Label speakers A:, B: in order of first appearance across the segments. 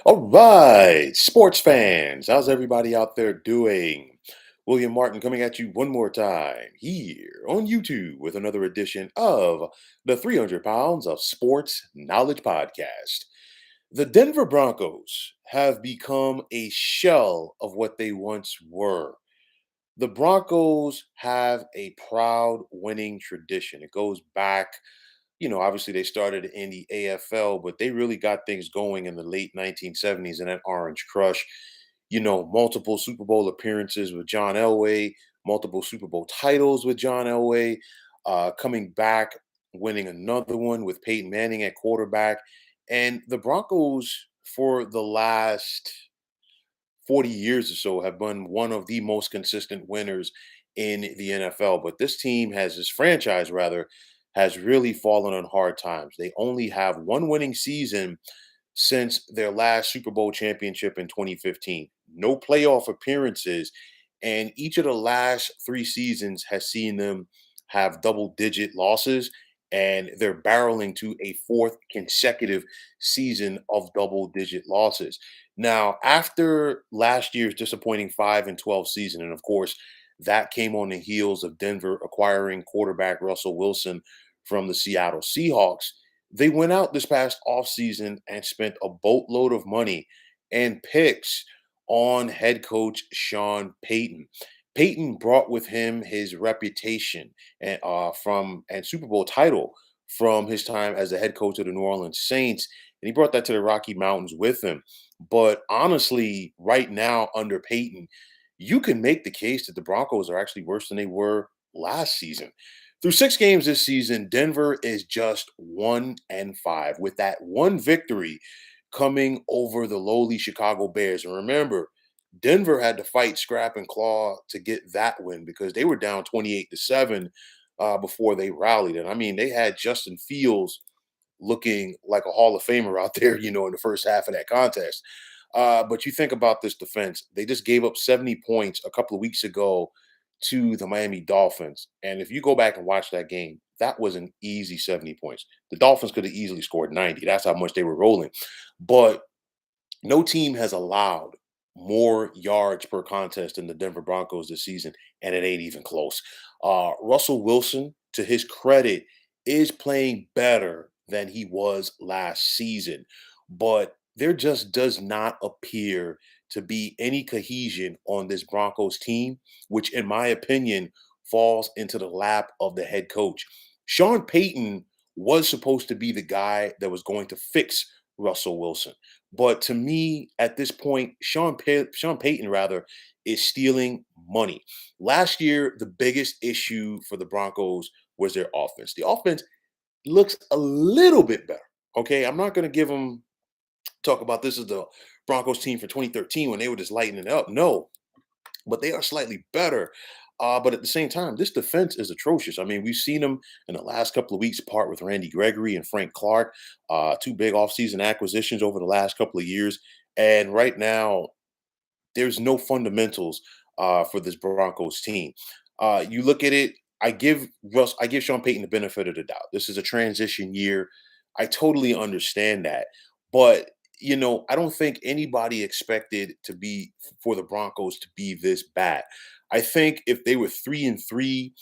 A: All right, sports fans, how's everybody out there doing? William Martin coming at you one more time here on YouTube with another edition of the 300 Pounds of Sports Knowledge Podcast. The Denver Broncos have become a shell of what they once were. The Broncos have a proud winning tradition. It goes back, obviously they started in the AFL, but they really got things going in the late 1970s in that Orange Crush. Multiple Super Bowl appearances with John Elway, multiple Super Bowl titles with John Elway, coming back, winning another one with Peyton Manning at quarterback. And the Broncos, for the last 40 years or so, have been one of the most consistent winners in the NFL. But this franchise rather, has really fallen on hard times. They only have one winning season since their last Super Bowl championship in 2015. No playoff appearances. And each of the last three seasons has seen them have double digit losses. And they're barreling to a fourth consecutive season of double digit losses. Now, after last year's disappointing 5-12 season, and of course, that came on the heels of Denver acquiring quarterback Russell Wilson from the Seattle Seahawks. They went out this past offseason and spent a boatload of money and picks on head coach Sean Payton. Payton brought with him his reputation and Super Bowl title from his time as the head coach of the New Orleans Saints, and he brought that to the Rocky Mountains with him. But honestly, right now under Payton, you can make the case that the Broncos are actually worse than they were last season. Through six games this season, Denver is just 1-5, with that one victory coming over the lowly Chicago Bears. And remember, Denver had to fight, scrap, and claw to get that win because they were down 28-7 before they rallied. And I mean, they had Justin Fields looking like a Hall of Famer out there, in the first half of that contest. But you think about this defense, they just gave up 70 points a couple of weeks ago to the Miami Dolphins. And if you go back and watch that game, that was an easy 70 points. The Dolphins could have easily scored 90. That's how much they were rolling. But no team has allowed more yards per contest than the Denver Broncos this season, and it ain't even close. Russell Wilson, to his credit, is playing better than he was last season, but there just does not appear to be any cohesion on this Broncos team, which, in my opinion, falls into the lap of the head coach. Sean Payton was supposed to be the guy that was going to fix Russell Wilson. But to me, at this point, Sean Payton rather is stealing money. Last year, the biggest issue for the Broncos was their offense. The offense looks a little bit better. Okay, I'm not going to give them talk about this as the Broncos team for 2013 when they were just lighting it up. No, but they are slightly better. But at the same time, this defense is atrocious. I mean, we've seen them in the last couple of weeks part with Randy Gregory and Frank Clark, two big offseason acquisitions over the last couple of years. And right now, there's no fundamentals for this Broncos team. You look at it. I give Sean Payton the benefit of the doubt. This is a transition year. I totally understand that, but I don't think anybody expected to be for the Broncos to be this bad. I think if they were 3-3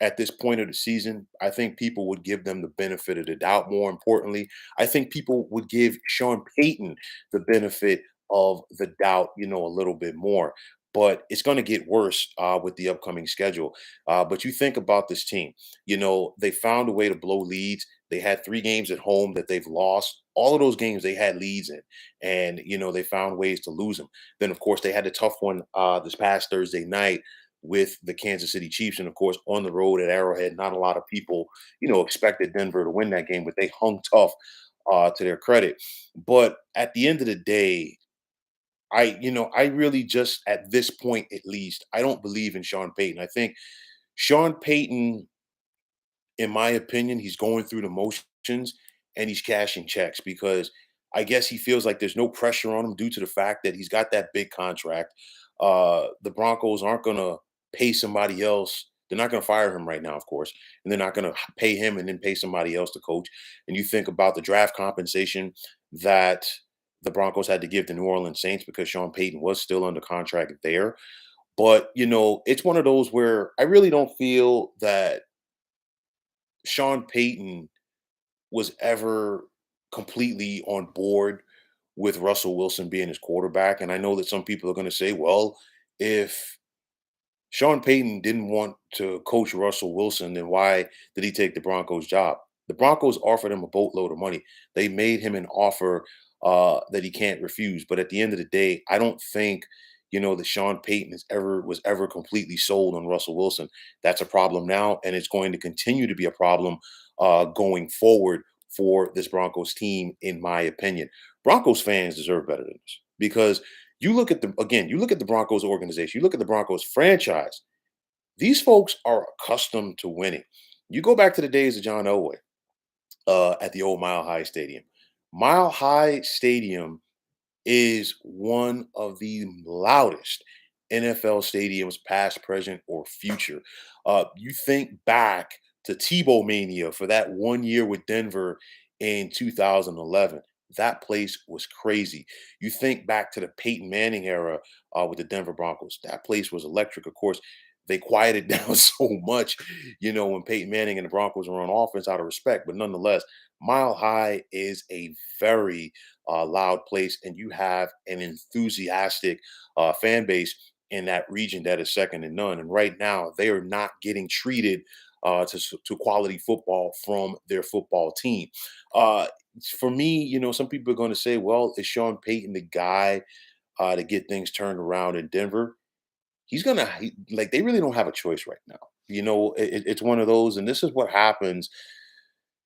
A: at this point of the season, I think people would give them the benefit of the doubt. More importantly, I think people would give Sean Payton the benefit of the doubt, a little bit more. But it's going to get worse with the upcoming schedule. But you think about this team, they found a way to blow leads. They had three games at home that they've lost. All of those games they had leads in, and they found ways to lose them. Then, of course, they had the tough one this past Thursday night with the Kansas City Chiefs, and of course, on the road at Arrowhead. Not a lot of people, expected Denver to win that game, but they hung tough to their credit. But at the end of the day, I really just at this point at least, I don't believe in Sean Payton. I think Sean Payton, in my opinion, he's going through the motions and he's cashing checks because I guess he feels like there's no pressure on him due to the fact that he's got that big contract. The Broncos aren't going to pay somebody else. They're not going to fire him right now, of course, and they're not going to pay him and then pay somebody else to coach. And you think about the draft compensation that the Broncos had to give the New Orleans Saints because Sean Payton was still under contract there. But, it's one of those where I really don't feel that Sean Payton was ever completely on board with Russell Wilson being his quarterback. And I know that some people are going to say, well, if Sean Payton didn't want to coach Russell Wilson, then why did he take the Broncos job? The Broncos offered him a boatload of money. They made him an offer that he can't refuse. But at the end of the day, I don't think that Sean Payton was ever completely sold on Russell Wilson. That's a problem now, and it's going to continue to be a problem going forward for this Broncos team, in my opinion. Broncos fans deserve better than this because you look at the Broncos organization, you look at the Broncos franchise. These folks are accustomed to winning. You go back to the days of John Elway at the old Mile High Stadium. Mile High Stadium is one of the loudest NFL stadiums, past, present, or future. You think back to Tebow Mania for that 1 year with Denver in 2011. That place was crazy. You think back to the Peyton Manning era with the Denver Broncos. That place was electric. Of course, they quieted down so much, when Peyton Manning and the Broncos were on offense out of respect. But nonetheless, Mile High is a very loud place, and you have an enthusiastic fan base in that region that is second to none. And right now, they are not getting treated to quality football from their football team. Uh, for me, some people are going to say, "Well, is Sean Payton the guy to get things turned around in Denver?" Like they really don't have a choice right now. It's one of those, and this is what happens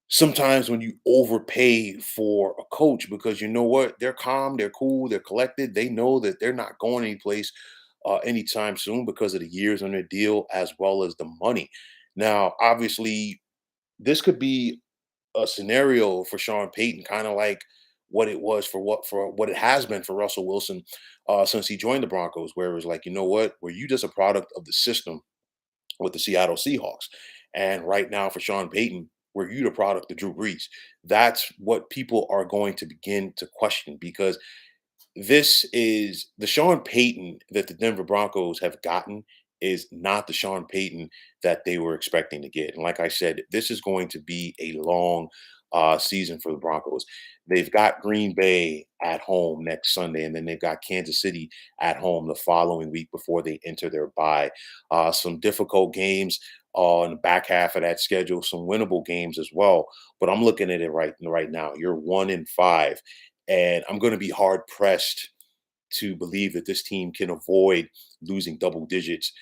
A: sometimes when you overpay for a coach because you know what? They're calm, they're cool, they're collected. They know that they're not going anyplace anytime soon because of the years on their deal as well as the money. Now, obviously, this could be a scenario for Sean Payton, kind of like what it was for what it has been for Russell Wilson since he joined the Broncos, where it was like, you know what, were you just a product of the system with the Seattle Seahawks? And right now for Sean Payton, were you the product of Drew Brees? That's what people are going to begin to question because this is the Sean Payton that the Denver Broncos have gotten is not the Sean Payton that they were expecting to get. And like I said, this is going to be a long season for the Broncos. They've got Green Bay at home next Sunday, and then they've got Kansas City at home the following week before they enter their bye. Some difficult games in the back half of that schedule, some winnable games as well. But I'm looking at it right now. You're 1-5, and I'm going to be hard pressed to believe that this team can avoid losing double digits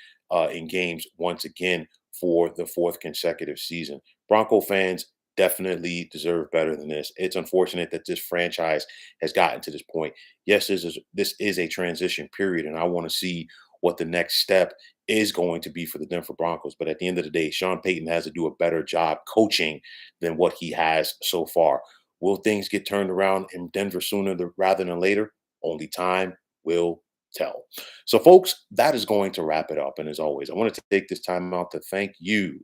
A: in games once again for the fourth consecutive season. Bronco fans definitely deserve better than this. It's unfortunate that this franchise has gotten to this point. Yes, this is a transition period, and I want to see what the next step is going to be for the Denver Broncos. But at the end of the day, Sean Payton has to do a better job coaching than what he has so far. Will things get turned around in Denver rather than later? Only time will tell. So, folks, that is going to wrap it up. And as always, I wanted to take this time out to thank you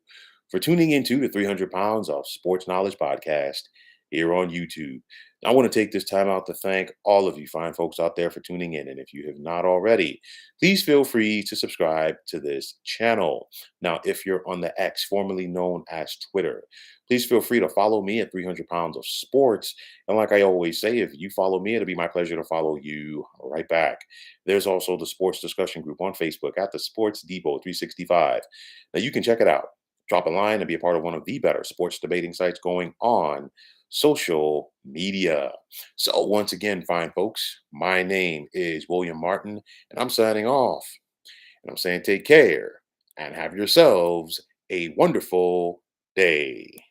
A: for tuning into the 300 Pounds of Sports Knowledge podcast here on YouTube. I want to take this time out to thank all of you fine folks out there for tuning in. And if you have not already, please feel free to subscribe to this channel. Now, if you're on the X, formerly known as Twitter, please feel free to follow me at 300 Pounds of Sports. And like I always say, if you follow me, it'll be my pleasure to follow you right back. There's also the sports discussion group on Facebook at the Sports Depot 365. Now, you can check it out. Drop a line and be a part of one of the better sports debating sites going on social media. So, once again, fine folks, my name is William Martin, and I'm signing off. And I'm saying take care and have yourselves a wonderful day.